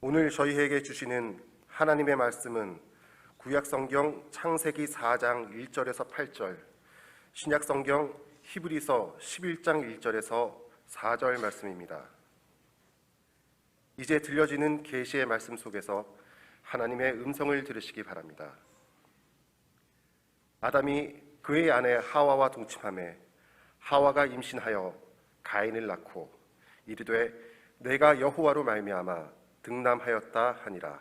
오늘 저희에게 주시는 하나님의 말씀은 구약성경 창세기 4장 1절에서 8절, 신약성경 히브리서 11장 1절에서 4절 말씀입니다. 이제 들려지는 계시의 말씀 속에서 하나님의 음성을 들으시기 바랍니다. 아담이 그의 아내 하와와 동침하매 하와가 임신하여 가인을 낳고 이르되 내가 여호와로 말미암아 등남하였다 하니라.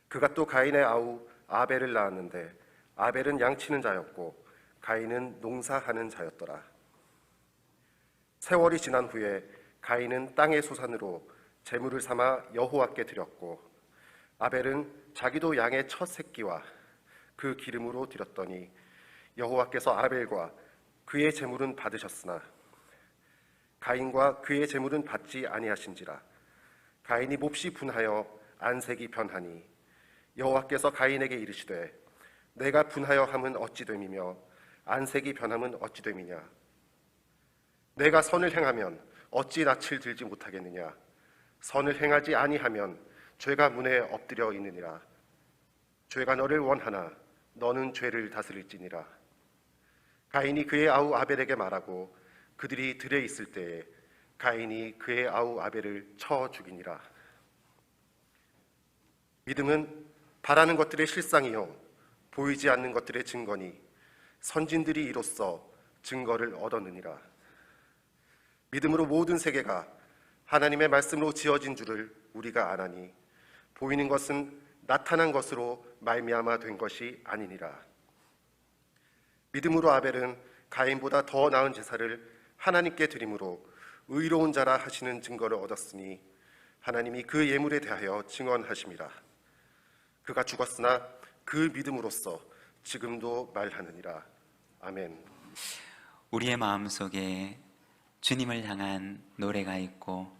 그가 또 가인의 아우 아벨을 낳았는데 아벨은 양치는 자였고 가인은 농사하는 자였더라. 세월이 지난 후에 가인은 땅의 소산으로 제물을 삼아 여호와께 드렸고 아벨은 자기도 양의 첫 새끼와 그 기름으로 드렸더니 여호와께서 아벨과 그의 제물은 받으셨으나 가인과 그의 제물은 받지 아니하신지라. 가인이 몹시 분하여 안색이 변하니 여호와께서 가인에게 이르시되 내가 분하여 함은 어찌 됨이며 안색이 변함은 어찌 됨이냐. 내가 선을 행하면 어찌 낯을 들지 못하겠느냐. 선을 행하지 아니하면 죄가 문에 엎드려 있느니라. 죄가 너를 원하나 너는 죄를 다스릴지니라. 가인이 그의 아우 아벨에게 말하고 그들이 들에 있을 때에 가인이 그의 아우 아벨을 쳐 죽이니라. 믿음은 바라는 것들의 실상이요 보이지 않는 것들의 증거니 선진들이 이로써 증거를 얻었느니라. 믿음으로 모든 세계가 하나님의 말씀으로 지어진 줄을 우리가 아나니 보이는 것은 나타난 것으로 말미암아 된 것이 아니니라. 믿음으로 아벨은 가인보다 더 나은 제사를 하나님께 드림으로 의로운 자라 하시는 증거를 얻었으니 하나님이 그 예물에 대하여 증언하심이라. 그가 죽었으나 그 믿음으로써 지금도 말하느니라. 아멘. 우리의 마음속에 주님을 향한 노래가 있고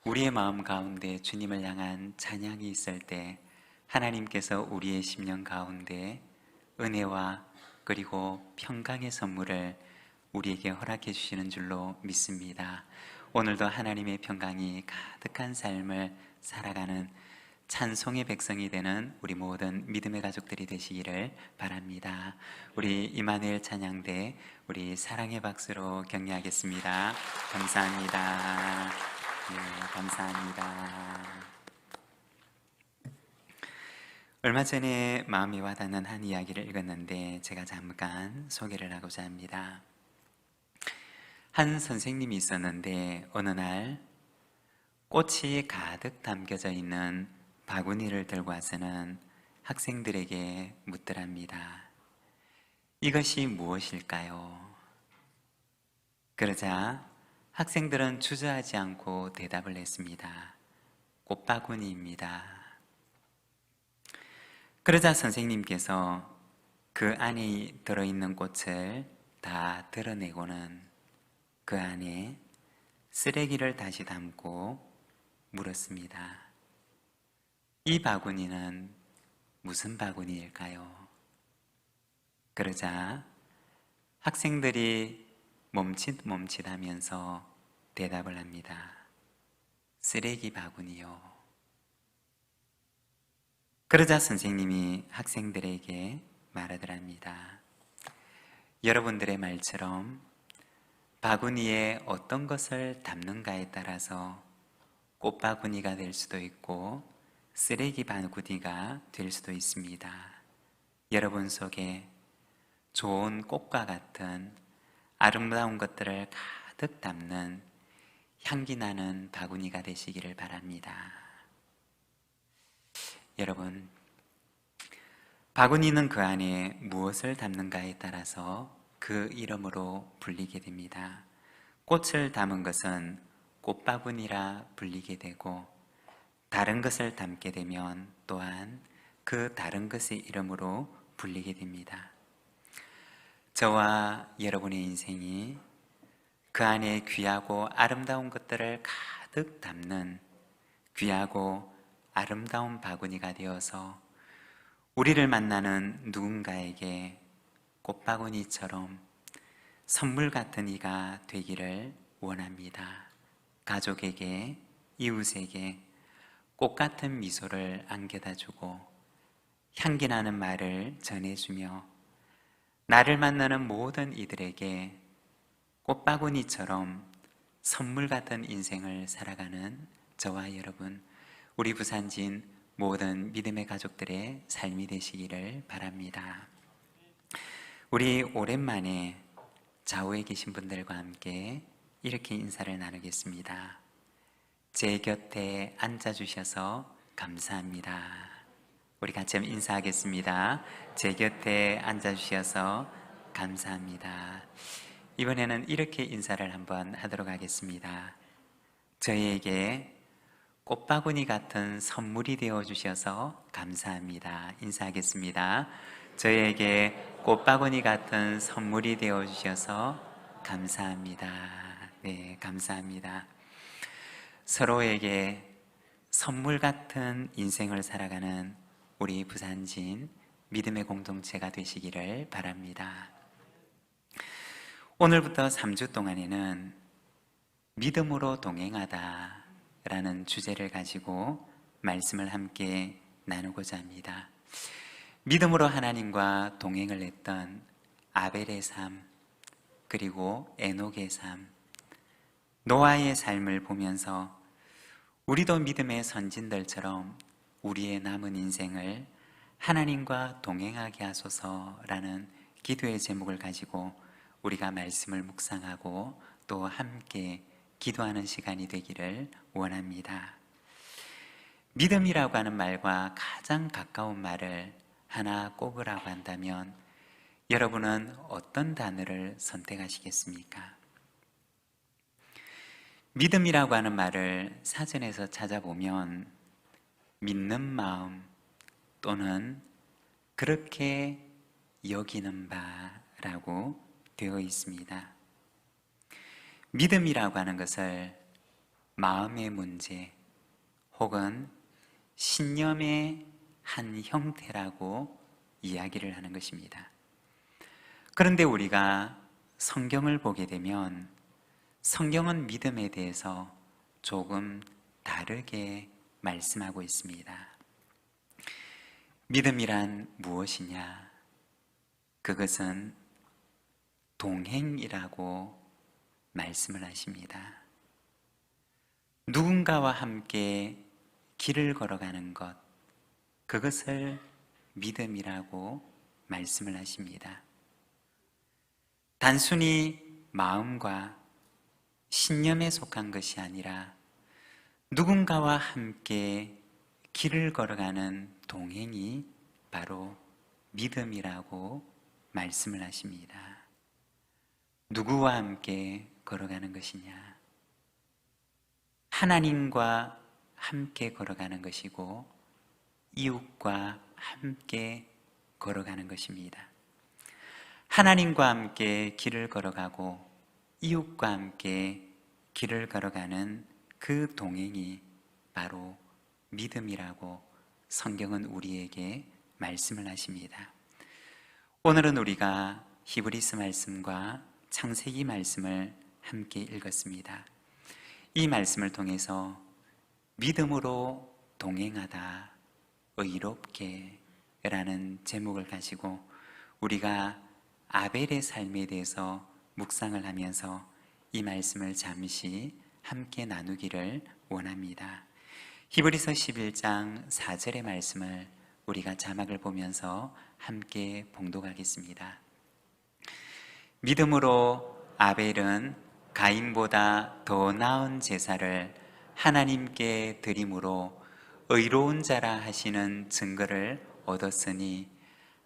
우리의 마음 가운데 주님을 향한 찬양이 있을 때 하나님께서 우리의 심령 가운데 은혜와 그리고 평강의 선물을 우리에게 허락해 주시는 줄로 믿습니다. 오늘도 하나님의 평강이 가득한 삶을 살아가는 찬송의 백성이 되는 우리 모든 믿음의 가족들이 되시기를 바랍니다. 우리 임마누엘 찬양대 우리 사랑의 박수로 격려하겠습니다. 감사합니다. 네, 감사합니다. 얼마 전에 마음이 와닿는 한 이야기를 읽었는데 제가 잠깐 소개를 하고자 합니다. 한 선생님이 있었는데 어느 날 꽃이 가득 담겨져 있는 바구니를 들고 와서는 학생들에게 묻더랍니다. 이것이 무엇일까요? 그러자 학생들은 주저하지 않고 대답을 했습니다. 꽃바구니입니다. 그러자 선생님께서 그 안에 들어있는 꽃을 다 드러내고는 그 안에 쓰레기를 다시 담고 물었습니다. 이 바구니는 무슨 바구니일까요? 그러자 학생들이 멈칫멈칫하면서 대답을 합니다. 쓰레기 바구니요. 그러자 선생님이 학생들에게 말하더랍니다. 여러분들의 말처럼 바구니에 어떤 것을 담는가에 따라서 꽃바구니가 될 수도 있고 쓰레기 바구니가 될 수도 있습니다. 여러분 속에 좋은 꽃과 같은 아름다운 것들을 가득 담는 향기 나는 바구니가 되시기를 바랍니다. 여러분, 바구니는 그 안에 무엇을 담는가에 따라서 그 이름으로 불리게 됩니다. 꽃을 담은 것은 꽃바구니라 불리게 되고 다른 것을 담게 되면 또한 그 다른 것의 이름으로 불리게 됩니다. 저와 여러분의 인생이 그 안에 귀하고 아름다운 것들을 가득 담는 귀하고 아름다운 바구니가 되어서 우리를 만나는 누군가에게 꽃바구니처럼 선물 같은 이가 되기를 원합니다. 가족에게, 이웃에게 꽃 같은 미소를 안겨다주고 향기나는 말을 전해주며 나를 만나는 모든 이들에게 꽃바구니처럼 선물 같은 인생을 살아가는 저와 여러분, 우리 부산진 모든 믿음의 가족들의 삶이 되시기를 바랍니다. 우리 오랜만에 좌우에 계신 분들과 함께 이렇게 인사를 나누겠습니다. 제 곁에 앉아주셔서 감사합니다. 우리 같이 한번 인사하겠습니다. 제 곁에 앉아주셔서 감사합니다. 이번에는 이렇게 인사를 한번 하도록 하겠습니다. 저희에게 꽃바구니 같은 선물이 되어주셔서 감사합니다. 인사하겠습니다. 저희에게 꽃바구니 같은 선물이 되어주셔서 감사합니다. 네, 감사합니다. 서로에게 선물 같은 인생을 살아가는 우리 부산진 믿음의 공동체가 되시기를 바랍니다. 오늘부터 3주 동안에는 믿음으로 동행하다 라는 주제를 가지고 말씀을 함께 나누고자 합니다. 믿음으로 하나님과 동행을 했던 아벨의 삶, 그리고 에녹의 삶, 노아의 삶을 보면서 우리도 믿음의 선진들처럼 우리의 남은 인생을 하나님과 동행하게 하소서라는 기도의 제목을 가지고 우리가 말씀을 묵상하고 또 함께 기도하는 시간이 되기를 원합니다. 믿음이라고 하는 말과 가장 가까운 말을 하나 꼽으라고 한다면 여러분은 어떤 단어를 선택하시겠습니까? 믿음이라고 하는 말을 사전에서 찾아보면 믿는 마음 또는 그렇게 여기는 바라고 되어 있습니다. 믿음이라고 하는 것을 마음의 문제 혹은 신념의 한 형태라고 이야기를 하는 것입니다. 그런데 우리가 성경을 보게 되면 성경은 믿음에 대해서 조금 다르게 말씀하고 있습니다. 믿음이란 무엇이냐? 그것은 동행이라고 말씀을 하십니다. 누군가와 함께 길을 걸어가는 것, 그것을 믿음이라고 말씀을 하십니다. 단순히 마음과 신념에 속한 것이 아니라 누군가와 함께 길을 걸어가는 동행이 바로 믿음이라고 말씀을 하십니다. 누구와 함께 걸어가는 것이냐? 하나님과 함께 걸어가는 것이고 이웃과 함께 걸어가는 것입니다. 하나님과 함께 길을 걸어가고 이웃과 함께 길을 걸어가는 그 동행이 바로 믿음이라고 성경은 우리에게 말씀을 하십니다. 오늘은 우리가 히브리서 말씀과 창세기 말씀을 함께 읽었습니다. 이 말씀을 통해서 믿음으로 동행하다 의롭게 라는 제목을 가지고 우리가 아벨의 삶에 대해서 묵상을 하면서 이 말씀을 잠시 함께 나누기를 원합니다. 히브리서 11장 4절의 말씀을 우리가 자막을 보면서 함께 봉독하겠습니다. 믿음으로 아벨은 가인보다 더 나은 제사를 하나님께 드림으로 의로운 자라 하시는 증거를 얻었으니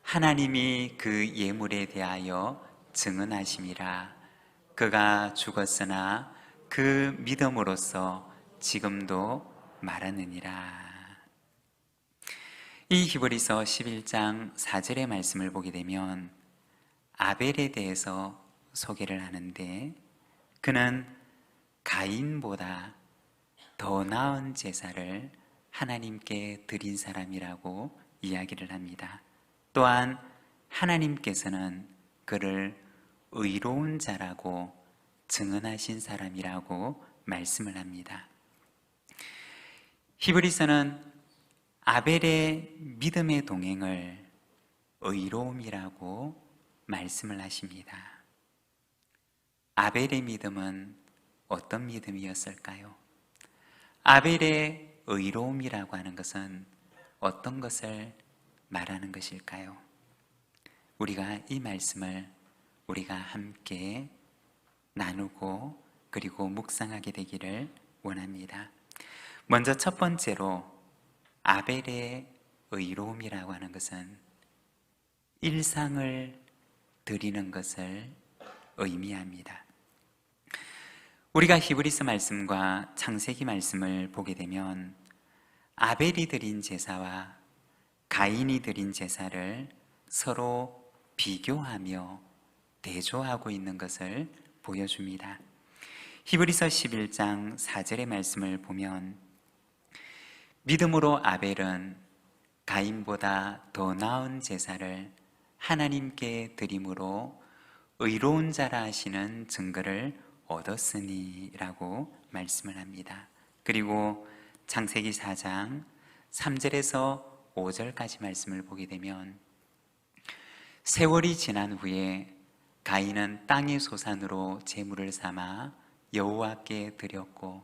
하나님이 그 예물에 대하여 증언하심이라. 그가 죽었으나 그 믿음으로써 지금도 말하느니라. 이 히브리서 11장 4절의 말씀을 보게 되면 아벨에 대해서 소개를 하는데 그는 가인보다 더 나은 제사를 하나님께 드린 사람이라고 이야기를 합니다. 또한 하나님께서는 그를 의로운 자라고 증언하신 사람이라고 말씀을 합니다. 히브리서는 아벨의 믿음의 동행을 의로움이라고 말씀을 하십니다. 아벨의 믿음은 어떤 믿음이었을까요? 아벨의 의로움이라고 하는 것은 어떤 것을 말하는 것일까요? 우리가 이 말씀을 우리가 함께 나누고 그리고 묵상하게 되기를 원합니다. 먼저 첫 번째로 아벨의 의로움이라고 하는 것은 일상을 드리는 것을 의미합니다. 우리가 히브리서 말씀과 창세기 말씀을 보게 되면 아벨이 드린 제사와 가인이 드린 제사를 서로 비교하며 대조하고 있는 것을 보여줍니다. 히브리서 11장 4절의 말씀을 보면 믿음으로 아벨은 가인보다 더 나은 제사를 하나님께 드림으로 의로운 자라 하시는 증거를 얻었으니 라고 말씀을 합니다. 그리고 창세기 4장 3절에서 5절까지 말씀을 보게 되면 세월이 지난 후에 가인은 땅의 소산으로 제물을 삼아 여호와께 드렸고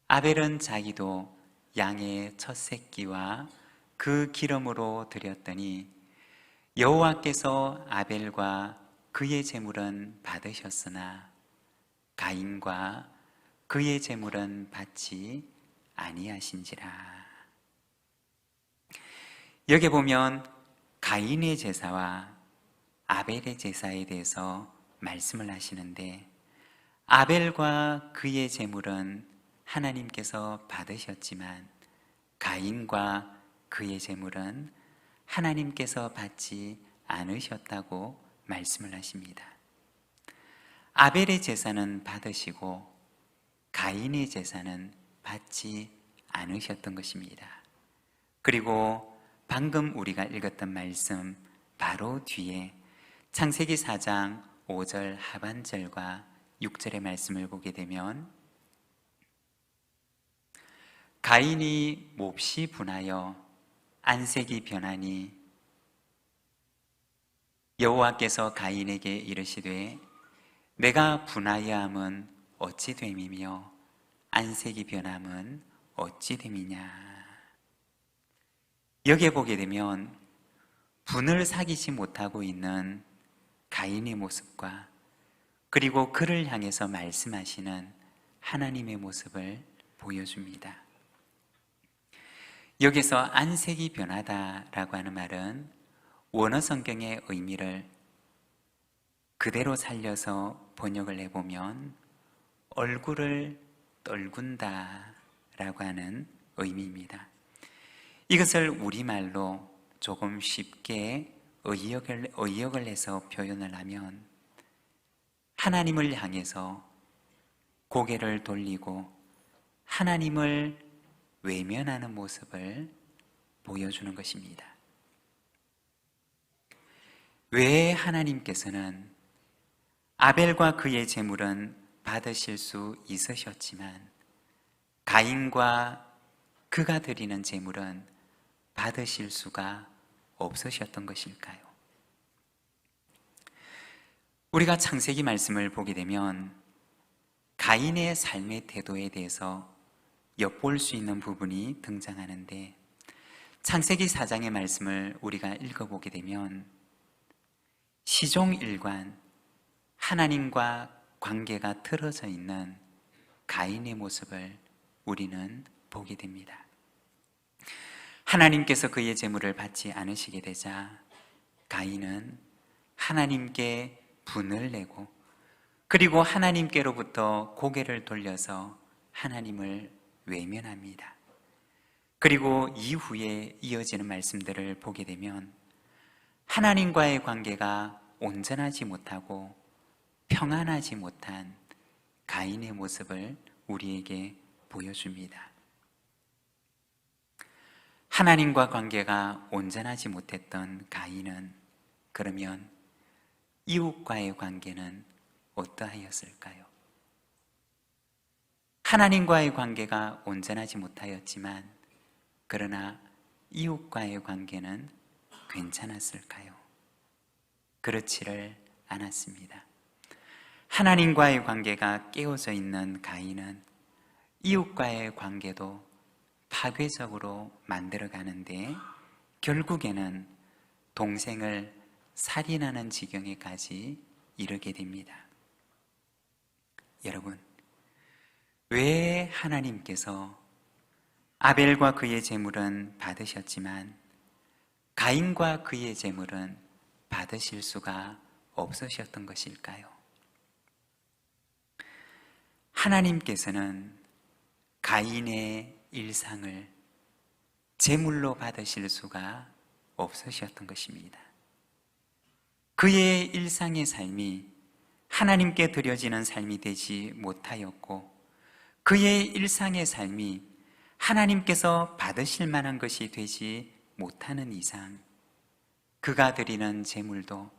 아벨은 자기도 양의 첫 새끼와 그 기름으로 드렸더니 여호와께서 아벨과 그의 제물은 받으셨으나 가인과 그의 제물은 받지 아니하신지라. 여기 보면 가인의 제사와 아벨의 제사에 대해서 말씀을 하시는데 아벨과 그의 제물은 하나님께서 받으셨지만 가인과 그의 제물은 하나님께서 받지 않으셨다고 말씀을 하십니다. 아벨의 제사는 받으시고 가인의 제사는 받지 않으셨던 것입니다. 그리고 방금 우리가 읽었던 말씀 바로 뒤에 창세기 4장 5절 하반절과 6절의 말씀을 보게 되면 가인이 몹시 분하여 안색이 변하니 여호와께서 가인에게 이르시되 내가 분하여함은 어찌 됨이며 안색이 변함은 어찌 됨이냐. 여기에 보게 되면 분을 사귀지 못하고 있는 가인의 모습과 그리고 그를 향해서 말씀하시는 하나님의 모습을 보여줍니다. 여기서 안색이 변하다라고 하는 말은 원어 성경의 의미를 그대로 살려서 번역을 해보면 얼굴을 떨군다 라고 하는 의미입니다. 이것을 우리말로 조금 쉽게 의역을 해서 표현을 하면 하나님을 향해서 고개를 돌리고 하나님을 외면하는 모습을 보여주는 것입니다. 왜 하나님께서는 아벨과 그의 제물은 받으실 수 있으셨지만 가인과 그가 드리는 제물은 받으실 수가 없으셨던 것일까요? 우리가 창세기 말씀을 보게 되면 가인의 삶의 태도에 대해서 엿볼 수 있는 부분이 등장하는데 창세기 4장의 말씀을 우리가 읽어보게 되면 시종일관 하나님과 관계가 틀어져 있는 가인의 모습을 우리는 보게 됩니다. 하나님께서 그의 제물을 받지 않으시게 되자 가인은 하나님께 분을 내고 그리고 하나님께로부터 고개를 돌려서 하나님을 외면합니다. 그리고 이후에 이어지는 말씀들을 보게 되면 하나님과의 관계가 온전하지 못하고 평안하지 못한 가인의 모습을 우리에게 보여줍니다. 하나님과 관계가 온전하지 못했던 가인은 그러면 이웃과의 관계는 어떠하였을까요? 하나님과의 관계가 온전하지 못하였지만 그러나 이웃과의 관계는 괜찮았을까요? 그렇지를 않았습니다. 하나님과의 관계가 깨어져 있는 가인은 이웃과의 관계도 파괴적으로 만들어가는데 결국에는 동생을 살인하는 지경에까지 이르게 됩니다. 여러분, 왜 하나님께서 아벨과 그의 제물은 받으셨지만 가인과 그의 제물은 받으실 수가 없으셨던 것일까요? 하나님께서는 가인의 일상을 제물로 받으실 수가 없으셨던 것입니다. 그의 일상의 삶이 하나님께 드려지는 삶이 되지 못하였고 그의 일상의 삶이 하나님께서 받으실 만한 것이 되지 못하는 이상 그가 드리는 제물도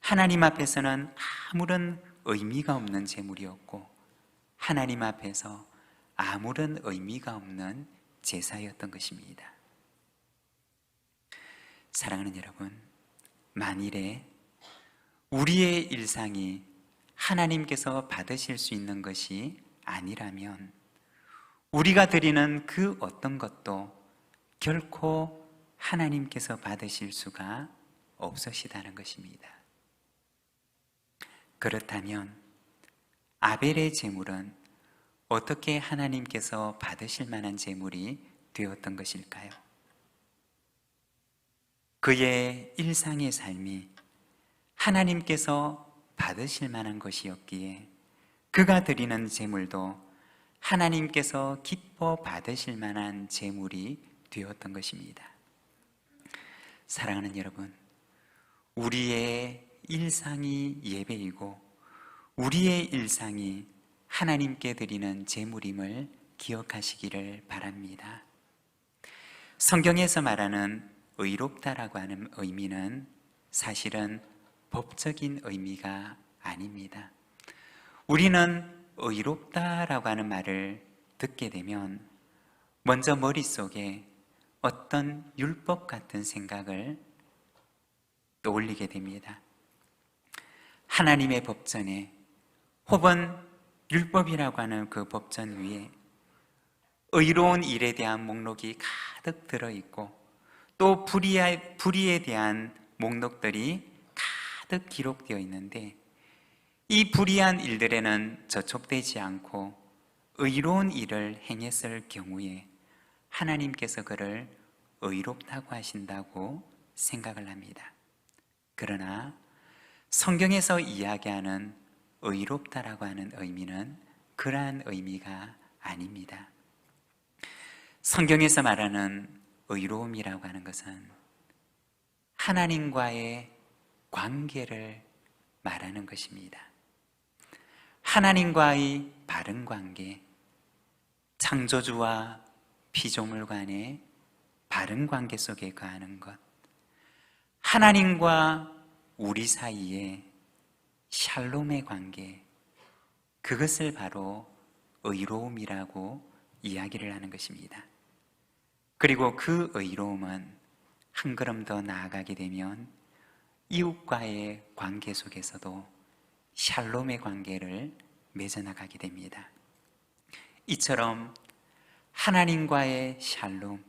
하나님 앞에서는 아무런 의미가 없는 제물이었고 하나님 앞에서 아무런 의미가 없는 제사였던 것입니다. 사랑하는 여러분, 만일에 우리의 일상이 하나님께서 받으실 수 있는 것이 아니라면 우리가 드리는 그 어떤 것도 결코 하나님께서 받으실 수가 없으시다는 것입니다. 그렇다면 아벨의 제물은 어떻게 하나님께서 받으실 만한 제물이 되었던 것일까요? 그의 일상의 삶이 하나님께서 받으실 만한 것이었기에 그가 드리는 제물도 하나님께서 기뻐 받으실 만한 제물이 되었던 것입니다. 사랑하는 여러분, 우리의 일상이 예배이고 우리의 일상이 하나님께 드리는 제물임을 기억하시기를 바랍니다. 성경에서 말하는 의롭다라고 하는 의미는 사실은 법적인 의미가 아닙니다. 우리는 의롭다라고 하는 말을 듣게 되면 먼저 머릿속에 어떤 율법 같은 생각을 떠올리게 됩니다. 하나님의 법전에 혹은 율법이라고 하는 그 법전 위에 의로운 일에 대한 목록이 가득 들어있고 또 불의에 대한 목록들이 가득 기록되어 있는데 이 불의한 일들에는 저촉되지 않고 의로운 일을 행했을 경우에 하나님께서 그를 의롭다고 하신다고 생각을 합니다. 그러나 성경에서 이야기하는 의롭다라고 하는 의미는 그러한 의미가 아닙니다. 성경에서 말하는 의로움이라고 하는 것은 하나님과의 관계를 말하는 것입니다. 하나님과의 바른 관계, 창조주와 피조물 간의 바른 관계 속에 거하는 것, 하나님과 우리 사이에 샬롬의 관계, 그것을 바로 의로움이라고 이야기를 하는 것입니다. 그리고 그 의로움은 한 걸음 더 나아가게 되면 이웃과의 관계 속에서도 샬롬의 관계를 맺어나가게 됩니다. 이처럼 하나님과의 샬롬,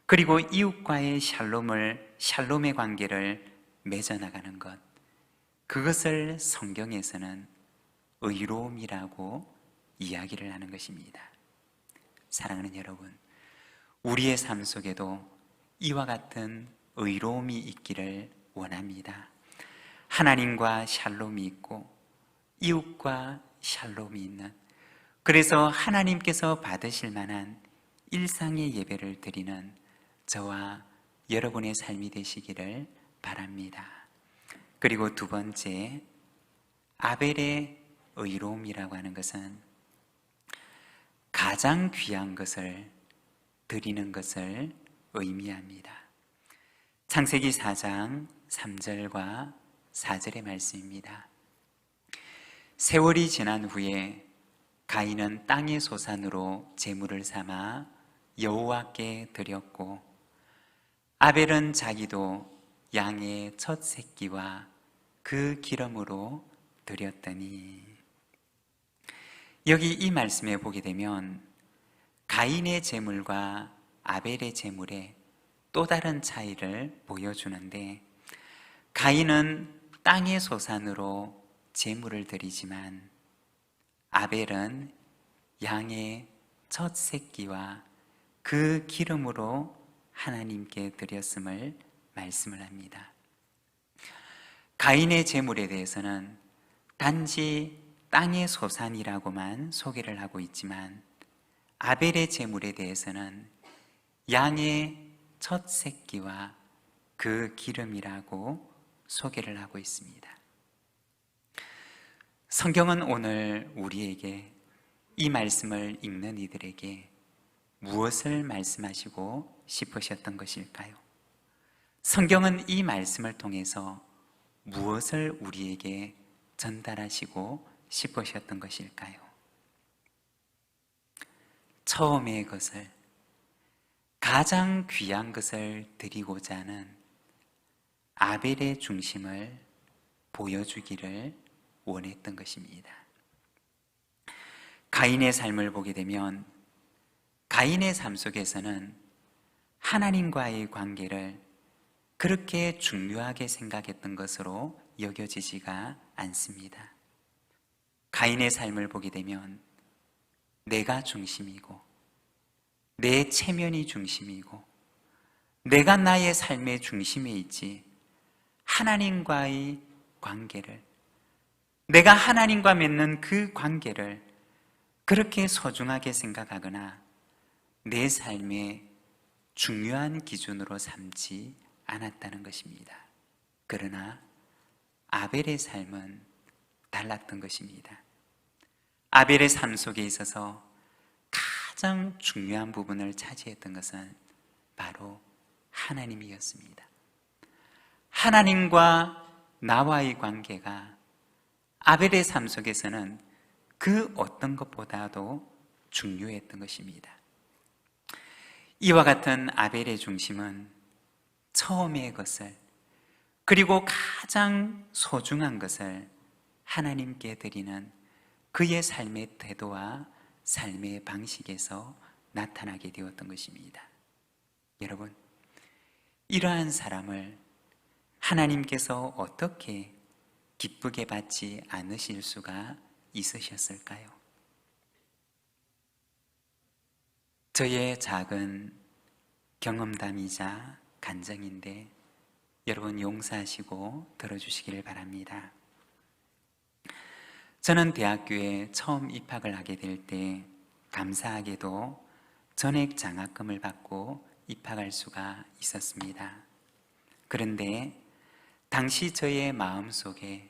그리고 이웃과의 샬롬의 관계를 맺어나가는 것, 그것을 성경에서는 의로움이라고 이야기를 하는 것입니다. 사랑하는 여러분, 우리의 삶 속에도 이와 같은 의로움이 있기를 원합니다. 하나님과 샬롬이 있고 이웃과 샬롬이 있는, 그래서 하나님께서 받으실 만한 일상의 예배를 드리는 저와 여러분의 삶이 되시기를 바랍니다. 그리고 두 번째, 아벨의 의로움이라고 하는 것은 가장 귀한 것을 드리는 것을 의미합니다. 창세기 4장 3절과 4절의 말씀입니다. 세월이 지난 후에 가인은 땅의 소산으로 제물을 삼아 여호와께 드렸고 아벨은 자기도 양의 첫 새끼와 그 기름으로 드렸더니, 여기 이 말씀에 보게 되면 가인의 제물과 아벨의 제물에 또 다른 차이를 보여주는데, 가인은 땅의 소산으로 제물을 드리지만 아벨은 양의 첫 새끼와 그 기름으로 하나님께 드렸음을 말씀을 합니다. 가인의 제물에 대해서는 단지 땅의 소산이라고만 소개를 하고 있지만, 아벨의 제물에 대해서는 양의 첫 새끼와 그 기름이라고 소개를 하고 있습니다. 성경은 오늘 우리에게, 이 말씀을 읽는 이들에게 무엇을 말씀하시고 싶으셨던 것일까요? 성경은 이 말씀을 통해서 무엇을 우리에게 전달하시고 싶으셨던 것일까요? 처음의 것을, 가장 귀한 것을 드리고자 하는 아벨의 중심을 보여주기를 원했던 것입니다. 가인의 삶을 보게 되면 가인의 삶 속에서는 하나님과의 관계를 그렇게 중요하게 생각했던 것으로 여겨지지가 않습니다. 가인의 삶을 보게 되면 내가 중심이고, 내 체면이 중심이고, 내가 나의 삶의 중심에 있지, 하나님과의 관계를, 내가 하나님과 맺는 그 관계를 그렇게 소중하게 생각하거나 내 삶의 중요한 기준으로 삼지 않았다는 것입니다. 그러나 아벨의 삶은 달랐던 것입니다. 아벨의 삶 속에 있어서 가장 중요한 부분을 차지했던 것은 바로 하나님이었습니다. 하나님과 나와의 관계가 아벨의 삶 속에서는 그 어떤 것보다도 중요했던 것입니다. 이와 같은 아벨의 중심은 처음의 것을, 그리고 가장 소중한 것을 하나님께 드리는 그의 삶의 태도와 삶의 방식에서 나타나게 되었던 것입니다. 여러분, 이러한 사람을 하나님께서 어떻게 기쁘게 받지 않으실 수가 있으셨을까요? 저의 작은 경험담이자 간증인데 여러분 용서하시고 들어주시기를 바랍니다. 저는 대학교에 처음 입학을 하게 될 때 감사하게도 전액 장학금을 받고 입학할 수가 있었습니다. 그런데 당시 저의 마음속에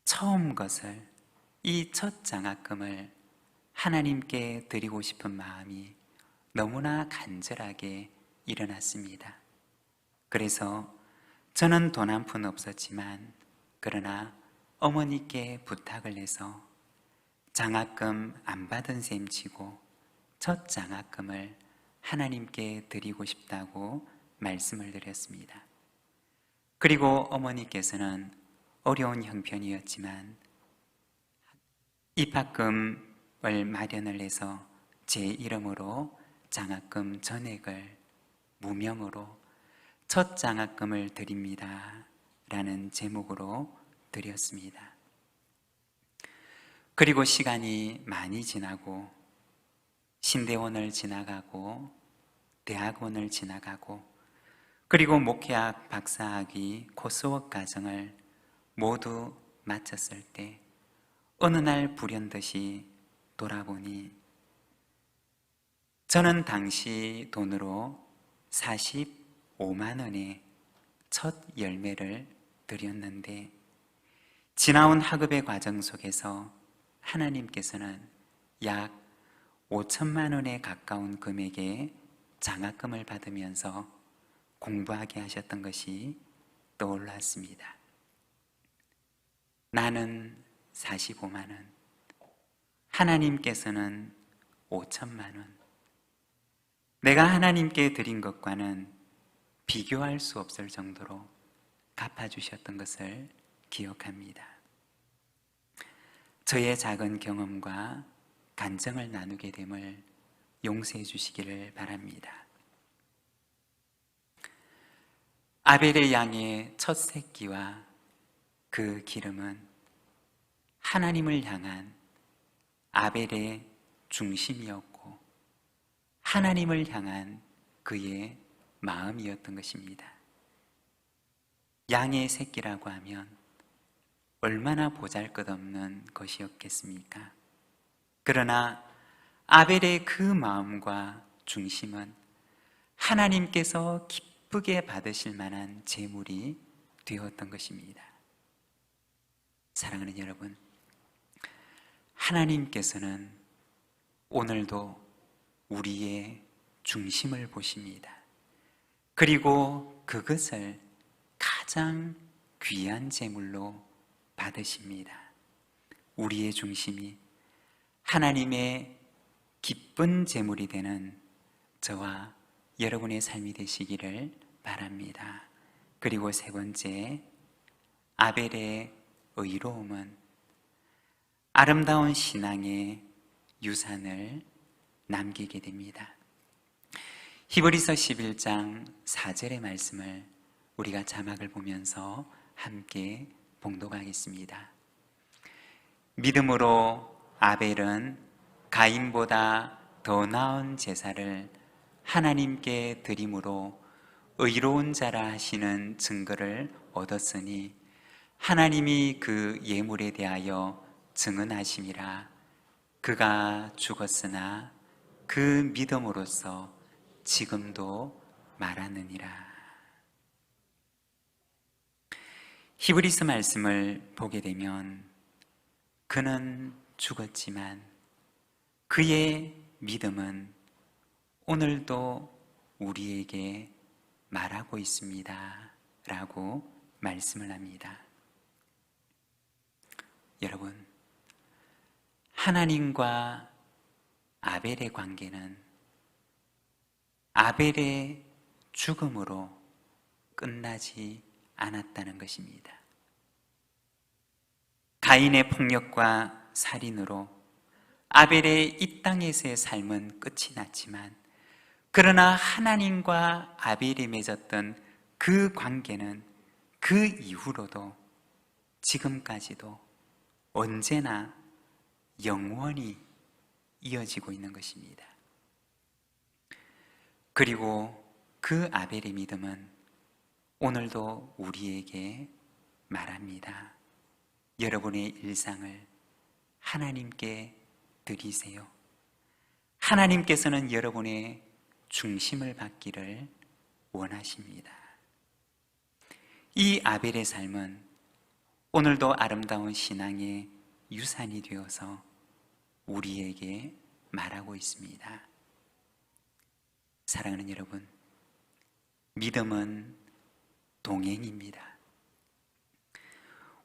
처음 것을, 이 첫 장학금을 하나님께 드리고 싶은 마음이 너무나 간절하게 일어났습니다. 그래서 저는 돈 한 푼 없었지만, 그러나 어머니께 부탁을 해서 장학금 안 받은 셈 치고 첫 장학금을 하나님께 드리고 싶다고 말씀을 드렸습니다. 그리고 어머니께서는 어려운 형편이었지만 입학금을 마련을 해서 제 이름으로 장학금 전액을 무명으로 첫 장학금을 드립니다 라는 제목으로 드렸습니다. 그리고 시간이 많이 지나고 신대원을 지나가고 대학원을 지나가고 그리고 목회학 박사학위 코스웍 과정을 모두 마쳤을 때 어느 날 불현듯이 돌아보니 저는 당시 돈으로 45만 원의 첫 열매를 드렸는데, 지나온 학업의 과정 속에서 하나님께서는 약 5천만 원에 가까운 금액의 장학금을 받으면서 공부하게 하셨던 것이 떠올랐습니다. 나는 45만 원, 하나님께서는 5천만 원, 내가 하나님께 드린 것과는 비교할 수 없을 정도로 갚아주셨던 것을 기억합니다. 저의 작은 경험과 간증을 나누게 됨을 용서해 주시기를 바랍니다. 아벨의 양의 첫 새끼와 그 기름은 하나님을 향한 아벨의 중심이었고 하나님을 향한 그의 마음이었던 것입니다. 양의 새끼라고 하면 얼마나 보잘것없는 것이었겠습니까? 그러나 아벨의 그 마음과 중심은 하나님께서 기쁘게 받으실 만한 제물이 되었던 것입니다. 사랑하는 여러분, 하나님께서는 오늘도 우리의 중심을 보십니다. 그리고 그것을 가장 귀한 제물로 받으십니다. 우리의 중심이 하나님의 기쁜 제물이 되는 저와 여러분의 삶이 되시기를 바랍니다. 그리고 세 번째, 아벨의 의로움은 아름다운 신앙의 유산을 남기게 됩니다. 히브리서 11장 4절의 말씀을 우리가 자막을 보면서 함께 봉독하겠습니다. 믿음으로 아벨은 가인보다 더 나은 제사를 하나님께 드림으로 의로운 자라 하시는 증거를 얻었으니 하나님이 그 예물에 대하여 증언하심이라. 그가 죽었으나 그 믿음으로써 지금도 말하느니라. 히브리서 말씀을 보게 되면 그는 죽었지만 그의 믿음은 오늘도 우리에게 말하고 있습니다 라고 말씀을 합니다. 여러분, 하나님과 아벨의 관계는 아벨의 죽음으로 끝나지 않았다는 것입니다. 가인의 폭력과 살인으로 아벨의 이 땅에서의 삶은 끝이 났지만 그러나 하나님과 아벨이 맺었던 그 관계는 그 이후로도 지금까지도 언제나 영원히 이어지고 있는 것입니다. 그리고 그 아벨의 믿음은 오늘도 우리에게 말합니다. 여러분의 일상을 하나님께 드리세요. 하나님께서는 여러분의 중심을 받기를 원하십니다. 이 아벨의 삶은 오늘도 아름다운 신앙의 유산이 되어서 우리에게 말하고 있습니다. 사랑하는 여러분, 믿음은 동행입니다.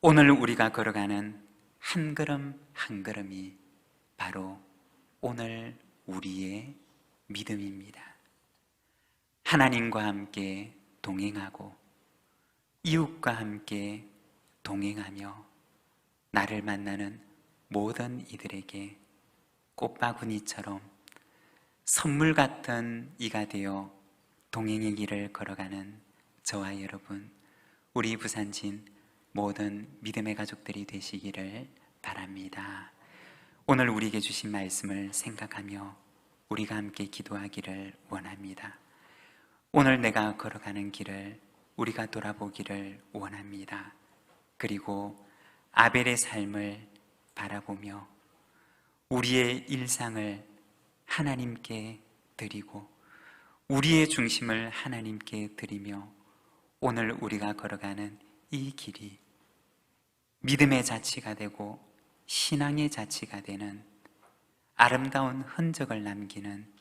오늘 우리가 걸어가는 한 걸음 한 걸음이 바로 오늘 우리의 믿음입니다. 하나님과 함께 동행하고 이웃과 함께 동행하며 나를 만나는 모든 이들에게 꽃바구니처럼 선물 같은 이가 되어 동행의 길을 걸어가는 저와 여러분, 우리 부산진 모든 믿음의 가족들이 되시기를 바랍니다. 오늘 우리에게 주신 말씀을 생각하며 우리가 함께 기도하기를 원합니다. 오늘 내가 걸어가는 길을 우리가 돌아보기를 원합니다. 그리고 아벨의 삶을 바라보며 우리의 일상을 하나님께 드리고 우리의 중심을 하나님께 드리며 오늘 우리가 걸어가는 이 길이 믿음의 자취가 되고 신앙의 자취가 되는 아름다운 흔적을 남기는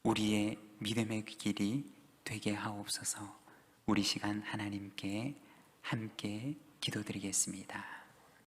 우리의 믿음의 길이 되게 하옵소서. 우리 시간 하나님께 함께 기도드리겠습니다.